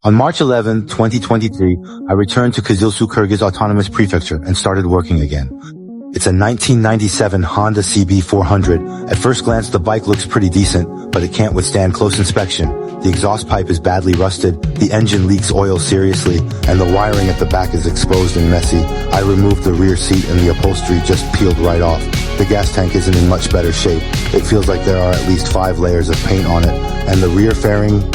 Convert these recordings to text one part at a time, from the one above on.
On March 11, 2023, I returned to Kizilsu Kyrgyz Autonomous Prefecture and started working again. It's a 1997 Honda CB400. At first glance, the bike looks pretty decent, but it can't withstand close inspection. The exhaust pipe is badly rusted, the engine leaks oil seriously, and the wiring at the back is exposed and messy. I removed the rear seat and the upholstery just peeled right off. The gas tank isn't in much better shape. It feels like there are at least 5 layers of paint on it, and the rear fairing,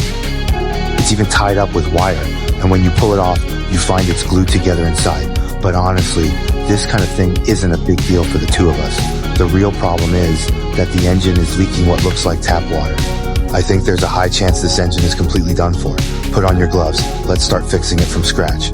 it's even tied up with wire, and when you pull it off, you find it's glued together inside. But honestly, this kind of thing isn't a big deal for the two of us. The real problem is that the engine is leaking what looks like tap water. I think there's a high chance this engine is completely done for. Put on your gloves. Let's start fixing it from scratch.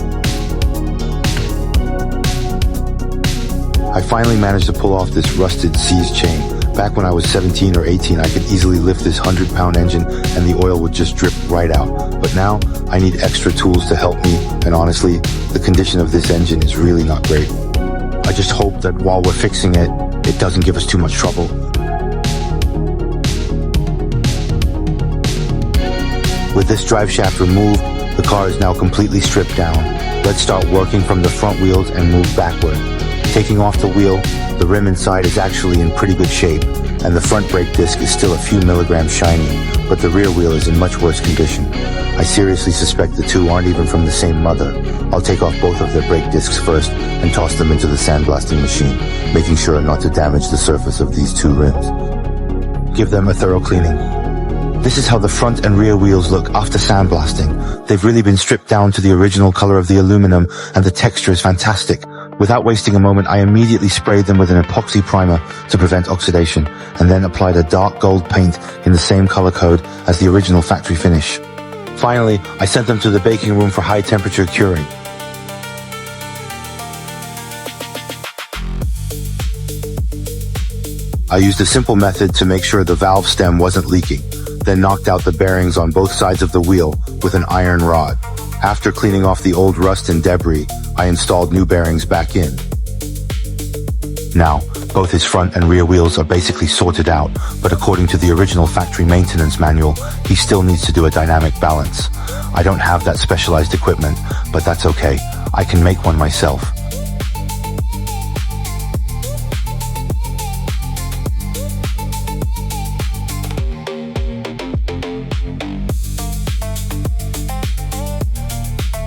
I finally managed to pull off this rusted seized chain. Back when I was 17 or 18, I could easily lift this 100-pound engine and the oil would just drip right out. But now, I need extra tools to help me, and honestly, the condition of this engine is really not great. I just hope that while we're fixing it, it doesn't give us too much trouble. With this drive shaft removed, the car is now completely stripped down. Let's start working from the front wheels and move backward. Taking off the wheel, the rim inside is actually in pretty good shape, and the front brake disc is still a few milligrams shiny, but the rear wheel is in much worse condition. I seriously suspect the two aren't even from the same mother. I'll take off both of their brake discs first and toss them into the sandblasting machine, making sure not to damage the surface of these two rims. Give them a thorough cleaning. This is how the front and rear wheels look after sandblasting. They've really been stripped down to the original color of the aluminum, and the texture is fantastic. Without wasting a moment, I immediately sprayed them with an epoxy primer to prevent oxidation, and then applied a dark gold paint in the same color code as the original factory finish. Finally, I sent them to the baking room for high temperature curing. I used a simple method to make sure the valve stem wasn't leaking, then knocked out the bearings on both sides of the wheel with an iron rod. After cleaning off the old rust and debris, I installed new bearings back in. Now, both his front and rear wheels are basically sorted out, but according to the original factory maintenance manual, he still needs to do a dynamic balance. I don't have that specialized equipment, but that's okay. I can make one myself.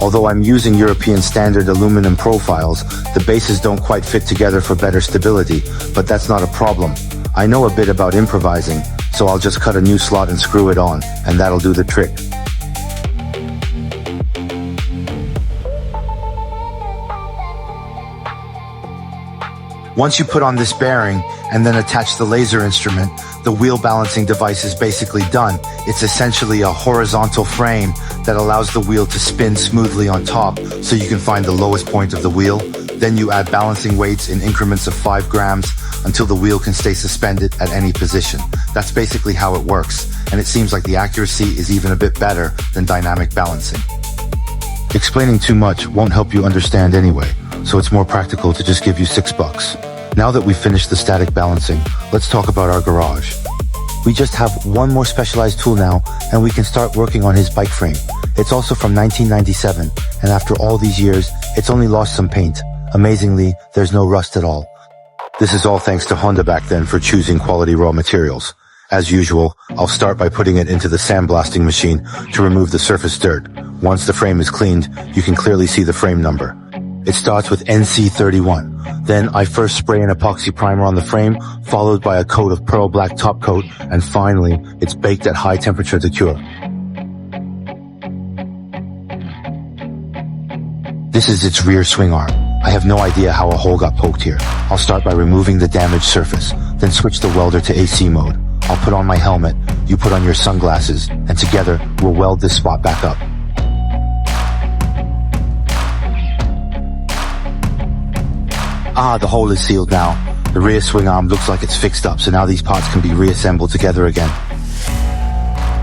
Although I'm using European standard aluminum profiles, the bases don't quite fit together for better stability, but that's not a problem. I know a bit about improvising, so I'll just cut a new slot and screw it on, and that'll do the trick. Once you put on this bearing and then attach the laser instrument, the wheel balancing device is basically done. It's essentially a horizontal frame that allows the wheel to spin smoothly on top so you can find the lowest point of the wheel. Then you add balancing weights in increments of 5 grams until the wheel can stay suspended at any position. That's basically how it works, and it seems like the accuracy is even a bit better than dynamic balancing. Explaining too much won't help you understand anyway, so it's more practical to just give you $6. Now that we've finished the static balancing, let's talk about our garage. We just have one more specialized tool now, and we can start working on his bike frame. It's also from 1997, and after all these years, it's only lost some paint. Amazingly, there's no rust at all. This is all thanks to Honda back then for choosing quality raw materials. As usual, I'll start by putting it into the sandblasting machine to remove the surface dirt. Once the frame is cleaned, you can clearly see the frame number. It starts with NC31. Then I first spray an epoxy primer on the frame, followed by a coat of pearl black top coat, and finally, it's baked at high temperature to cure. This is its rear swing arm. I have no idea how a hole got poked here. I'll start by removing the damaged surface, then switch the welder to AC mode. I'll put on my helmet, you put on your sunglasses, and together, we'll weld this spot back up. Ah, the hole is sealed now. The rear swing arm looks like it's fixed up, so now these parts can be reassembled together again.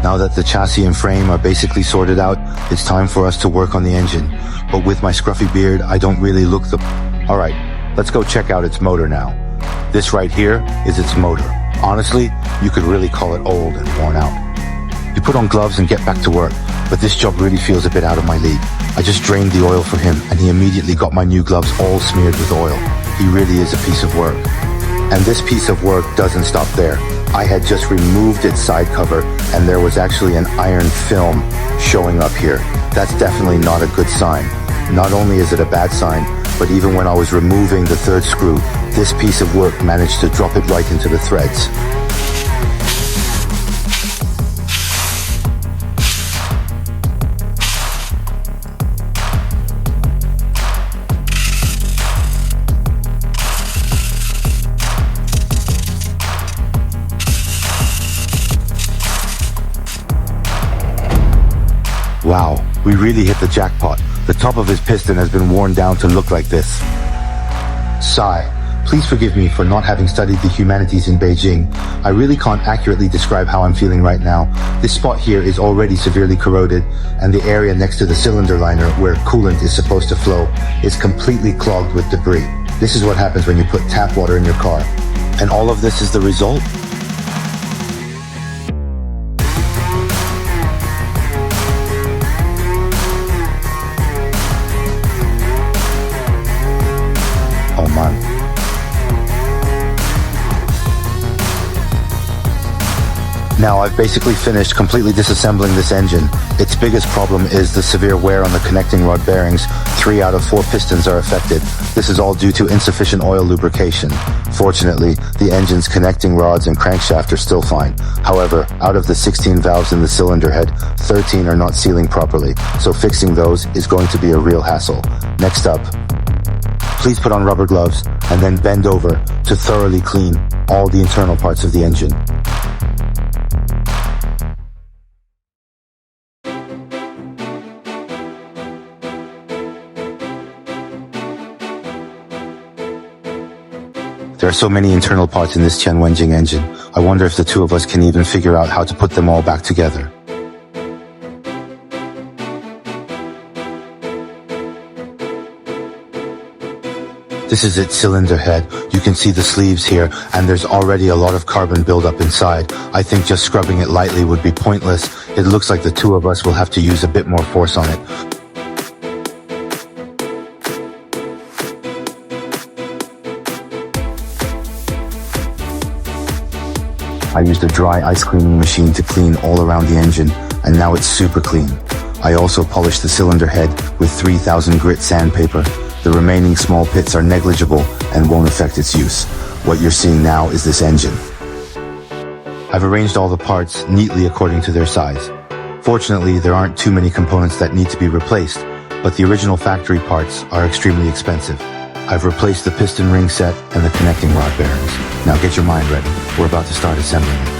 Now that the chassis and frame are basically sorted out, it's time for us to work on the engine. But with my scruffy beard, I don't really look the... Alright, let's go check out its motor now. This right here is its motor. Honestly, you could really call it old and worn out. You put on gloves and get back to work. but this job really feels a bit out of my league. I just drained the oil for him, and he immediately got my new gloves all smeared with oil. He really is a piece of work. And this piece of work doesn't stop there. I had just removed its side cover, and there was actually an iron film showing up here. That's definitely not a good sign. Not only is it a bad sign, but even when I was removing the third screw, this piece of work managed to drop it right into the threads. Wow, we really hit the jackpot. The top of his piston has been worn down to look like this. Sigh. Please forgive me for not having studied the humanities in Beijing. I really can't accurately describe how I'm feeling right now. This spot here is already severely corroded, and the area next to the cylinder liner where coolant is supposed to flow is completely clogged with debris. This is what happens when you put tap water in your car. And all of this is the result? Now I've basically finished completely disassembling this engine. Its biggest problem is the severe wear on the connecting rod bearings. 3 out of 4 pistons are affected. This is all due to insufficient oil lubrication. Fortunately, the engine's connecting rods and crankshaft are still fine. However, out of the 16 valves in the cylinder head, 13 are not sealing properly, so fixing those is going to be a real hassle. Next up, please put on rubber gloves and then bend over to thoroughly clean all the internal parts of the engine. There are so many internal parts in this Chen Wenjing engine. I wonder if the two of us can even figure out how to put them all back together. This is its cylinder head. You can see the sleeves here, and there's already a lot of carbon buildup inside. I think just scrubbing it lightly would be pointless. It looks like the two of us will have to use a bit more force on it. I used a dry ice cleaning machine to clean all around the engine, and now it's super clean. I also polished the cylinder head with 3000 grit sandpaper. The remaining small pits are negligible and won't affect its use. What you're seeing now is this engine. I've arranged all the parts neatly according to their size. Fortunately, there aren't too many components that need to be replaced, but the original factory parts are extremely expensive. I've replaced the piston ring set and the connecting rod bearings. Now get your mind ready. We're about to start assembling it.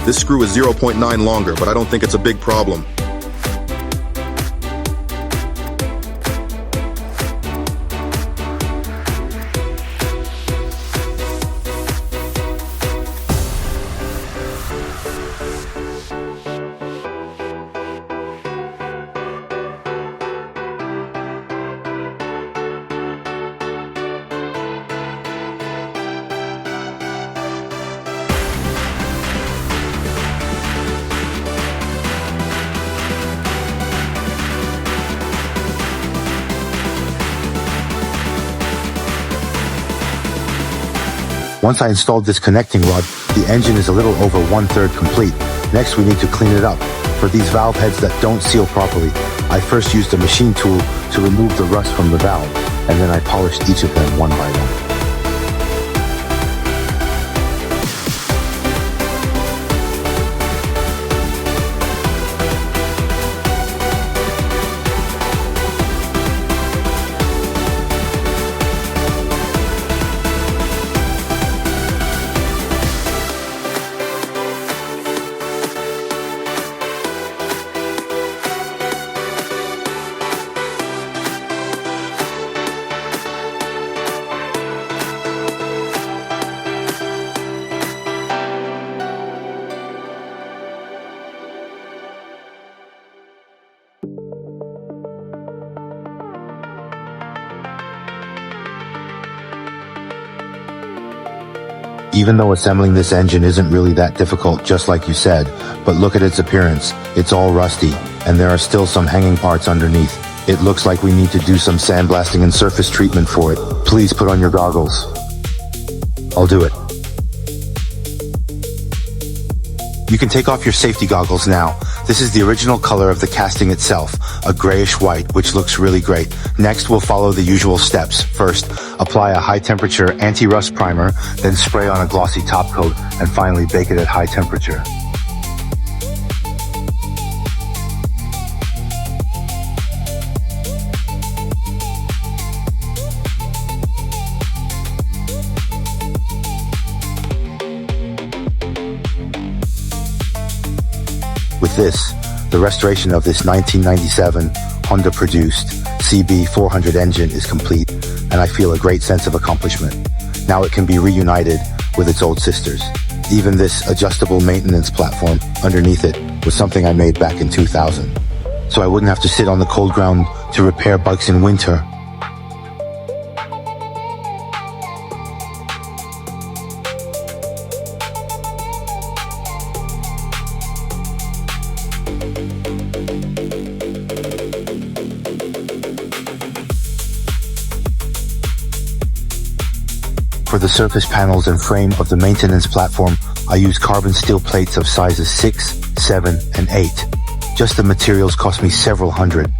This screw is 0.9 longer, but I don't think it's a big problem. Once I installed this connecting rod, the engine is a little over 1/3 complete. Next, we need to clean it up. For these valve heads that don't seal properly, I first used a machine tool to remove the rust from the valve, and then I polished each of them one by one. Even though assembling this engine isn't really that difficult, just like you said, but look at its appearance. It's all rusty, and there are still some hanging parts underneath. It looks like we need to do some sandblasting and surface treatment for it. Please put on your goggles. I'll do it. You can take off your safety goggles now. This is the original color of the casting itself, a grayish white, which looks really great. Next, we'll follow the usual steps. First, apply a high-temperature anti-rust primer, then spray on a glossy top coat, and finally bake it at high temperature. With this, the restoration of this 1997 Honda-produced CB400 engine is complete, and I feel a great sense of accomplishment. Now it can be reunited with its old sisters. Even this adjustable maintenance platform underneath it was something I made back in 2000, so I wouldn't have to sit on the cold ground to repair bikes in winter. For the surface panels and frame of the maintenance platform, I use carbon steel plates of sizes 6, 7, and 8. Just the materials cost me several hundred.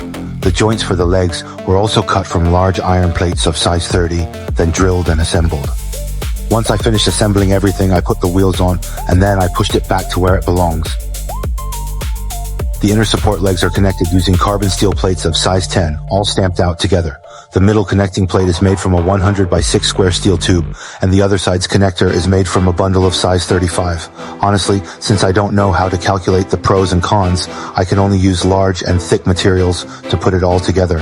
The joints for the legs were also cut from large iron plates of size 30, then drilled and assembled. Once I finished assembling everything, I put the wheels on, and then I pushed it back to where it belongs. The inner support legs are connected using carbon steel plates of size 10, all stamped out together. The middle connecting plate is made from a 100 by 6 square steel tube, and the other side's connector is made from a bundle of size 35. Honestly, since I don't know how to calculate the pros and cons, I can only use large and thick materials to put it all together.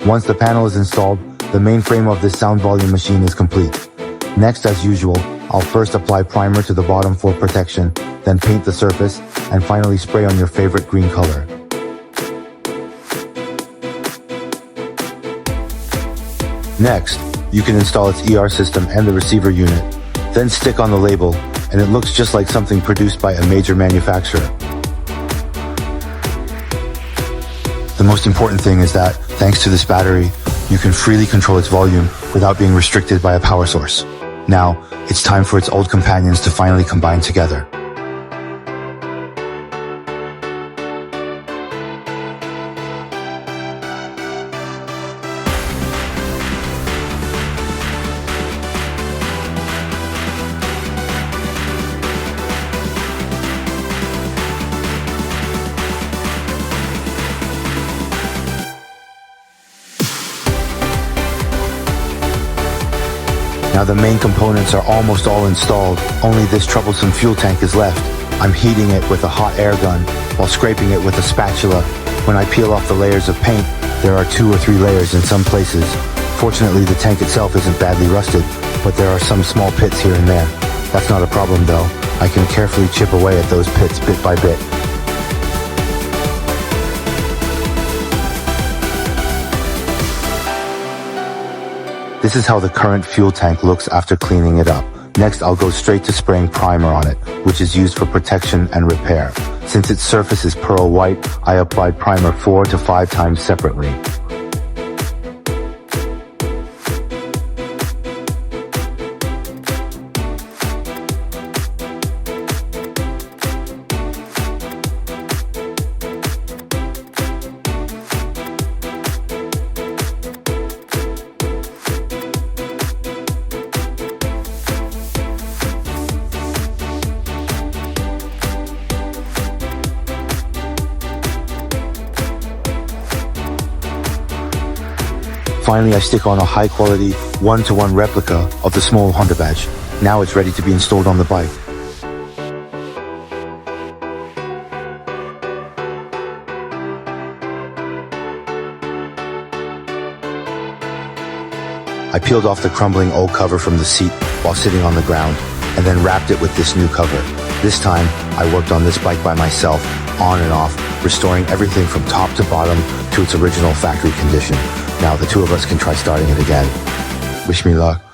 Once the panel is installed, the main frame of this sound volume machine is complete. Next, as usual, I'll first apply primer to the bottom for protection, then paint the surface, and finally spray on your favorite green color. Next, you can install its ER system and the receiver unit, then stick on the label, and it looks just like something produced by a major manufacturer. The most important thing is that, thanks to this battery, you can freely control its volume without being restricted by a power source. Now, it's time for its old companions to finally combine together. Now the main components are almost all installed, only this troublesome fuel tank is left. I'm heating it with a hot air gun while scraping it with a spatula. When I peel off the layers of paint, there are 2 or 3 layers in some places. Fortunately, the tank itself isn't badly rusted, but there are some small pits here and there. That's not a problem though. I can carefully chip away at those pits bit by bit. This is how the current fuel tank looks after cleaning it up. Next, I'll go straight to spraying primer on it, which is used for protection and repair. Since its surface is pearl white, I applied primer 4 to 5 times separately. Finally, I stick on a high-quality 1-to-1 replica of the small Honda badge. Now it's ready to be installed on the bike. I peeled off the crumbling old cover from the seat while sitting on the ground, and then wrapped it with this new cover. This time, I worked on this bike by myself, on and off, restoring everything from top to bottom to its original factory condition. Now the two of us can try starting it again. Wish me luck.